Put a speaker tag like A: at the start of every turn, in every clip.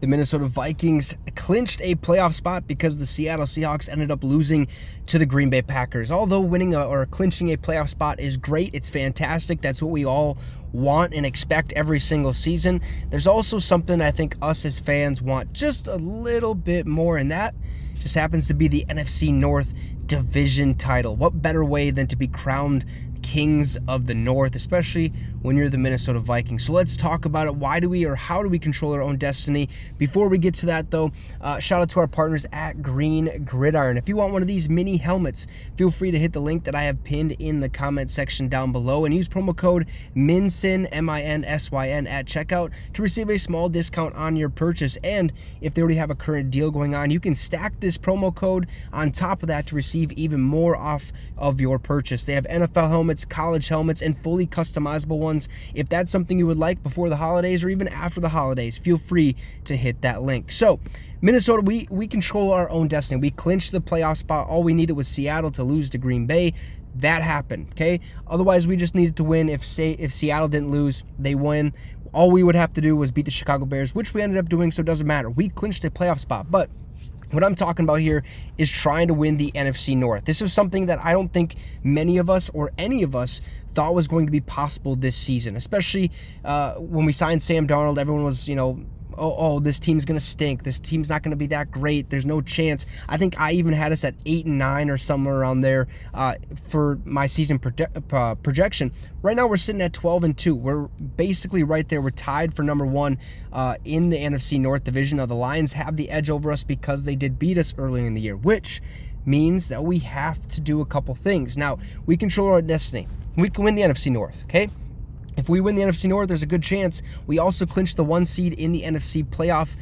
A: The Minnesota Vikings clinched a playoff spot because the Seattle Seahawks ended up losing to the Green Bay Packers. Although winning or clinching a playoff spot is great, it's fantastic. That's what we all want and expect every single season. There's also something I think us as fans want just a little bit more, and that just happens to be the NFC North division title. What better way than to be crowned Kings of the North, especially when you're the Minnesota Vikings. So let's talk about it. How do we control our own destiny? Before we get to that though, shout out to our partners at Green Gridiron. If you want one of these mini helmets, feel free to hit the link that I have pinned in the comment section down below and use promo code MINSYN, M-I-N-S-Y-N at checkout to receive a small discount on your purchase. And if they already have a current deal going on, you can stack this promo code on top of that to receive even more off of your purchase. They have NFL helmets, college helmets, and fully customizable ones. If that's something you would like before the holidays or even after the holidays, feel free to hit that link. So Minnesota, we control our own destiny. We clinched the playoff spot. All we needed was Seattle to lose to Green Bay. That happened, okay? Otherwise, we just needed to win. If Seattle didn't lose, they win. All we would have to do was beat the Chicago Bears, which we ended up doing, so it doesn't matter. We clinched a playoff spot, but what I'm talking about here is trying to win the NFC North. This is something that I don't think many of us or any of us thought was going to be possible this season, especially when we signed Sam Darnold. Everyone was, oh, this team's going to stink. This team's not going to be that great. There's no chance. I think I even had us at 8-9 or somewhere around there for my season projection. Right now, we're sitting at 12-2. We're basically right there. We're tied for number one in the NFC North division. Now, the Lions have the edge over us because they did beat us early in the year, which means that we have to do a couple things. Now, we control our destiny. We can win the NFC North, okay? If we win the NFC North, there's a good chance we also clinch the 1 seed in the NFC playoff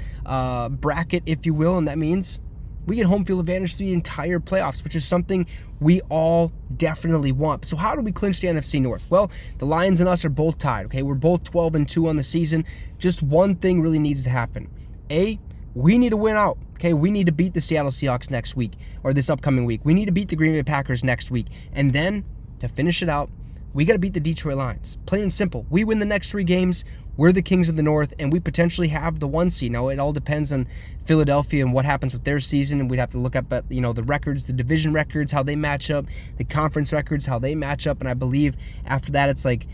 A: bracket, if you will, and that means we get home field advantage through the entire playoffs, which is something we all definitely want. So how do we clinch the NFC North? Well, the Lions and us are both tied, okay? We're both 12-2 on the season. Just one thing really needs to happen. We need to win out, okay? We need to beat the Seattle Seahawks next week, or this upcoming week. We need to beat the Green Bay Packers next week. And then, to finish it out, we got to beat the Detroit Lions. Plain and simple. We win the next 3 games, we're the Kings of the North, and we potentially have the 1 seed. Now, it all depends on Philadelphia and what happens with their season, and we'd have to look up at, the records, the division records, how they match up, the conference records, how they match up, and I believe after that it's like,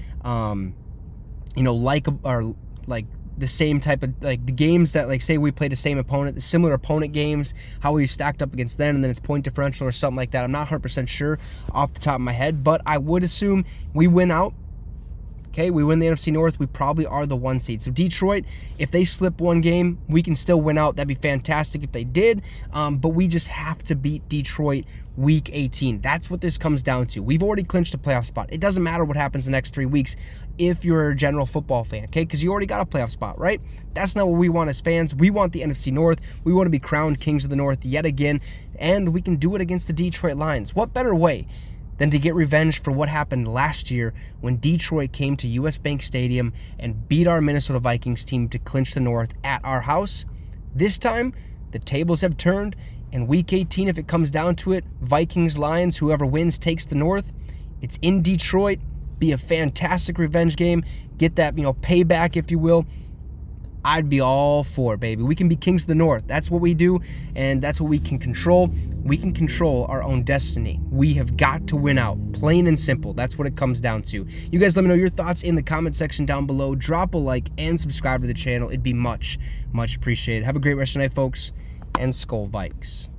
A: the same type of, the games that, say we played the same opponent, the similar opponent games, how we stacked up against them, and then it's point differential or something like that. I'm not 100% sure off the top of my head, but I would assume we win out. Okay, we win the NFC North, we probably are the 1 seed. So Detroit, if they slip 1 game, we can still win out. That'd be fantastic if they did, but we just have to beat Detroit week 18. That's what this comes down to. We've already clinched a playoff spot. It doesn't matter what happens the next 3 weeks if you're a general football fan, okay? Because you already got a playoff spot, right? That's not what we want as fans. We want the NFC North. We want to be crowned Kings of the North yet again, and we can do it against the Detroit Lions. What better way than to get revenge for what happened last year when Detroit came to US Bank Stadium and beat our Minnesota Vikings team to clinch the North at our house? This time, the tables have turned, and week 18, if it comes down to it, Vikings, Lions, whoever wins takes the North. It's in Detroit. Be a fantastic revenge game. Get that, payback, if you will. I'd be all for it, baby. We can be Kings of the North. That's what we do, and that's what we can control. We can control our own destiny. We have got to win out. Plain and simple. That's what it comes down to. You guys let me know your thoughts in the comment section down below. Drop a like and subscribe to the channel. It'd be much, much appreciated. Have a great rest of the night, folks, and Skol Vikes.